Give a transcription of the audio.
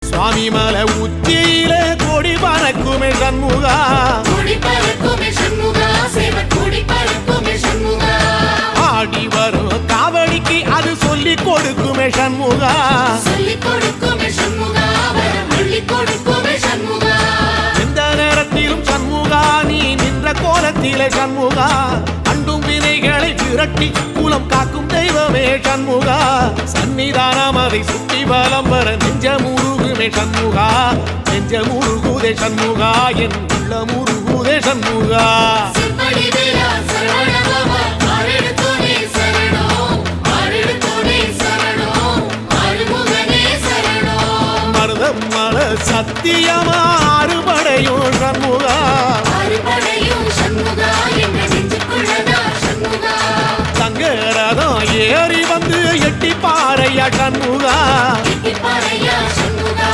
சுவாமி மலை உச்சியிலே கொடி பறக்குமே சண்முகா, கொடி பறக்குமே சண்முகா, சேவல் கொடி பறக்குமே சண்முகா. ஆடி வரும் காவடிக்கு அது சொல்லி கொடுக்குமே சண்முகா, சொல்லி கொடுக்குமே சண்முகா, வரம் அள்ளி கொடுக்குமே சண்முகா. எந்த நேரத்திலும் சண்முகா நீ நின்ற கோலத்திலே சண்முகா, அண்டும் வினைகளை விரட்டி குலம் காக்கும் தெய்வமே சண்முகா. சன்னிதானம் அதை சுற்றி பலம் வர நெஞ்ச முருகுமே சண்முகா, நெஞ்ச முருகுதே சண்முகா, என் உள்ள முருகுதே சண்முகா. செம்படி வேலா சரவண பவா, ஆறெடுத்தோனே சரணம், ஆறெடுத்தோனே சரணம், ஆறுமுகனே சரணம். மருதம் மல சத்தியமா அறுபடையும் சண்முகா, அறுபடையும் சண்முகா, என்ற நெஞ்சுக்குள்ளதா சண்முகா. தங்கரதம் ஏறி வந்து எட்டி பாறையா சண்முகா, எட்டிப்பாறையா சண்முகா,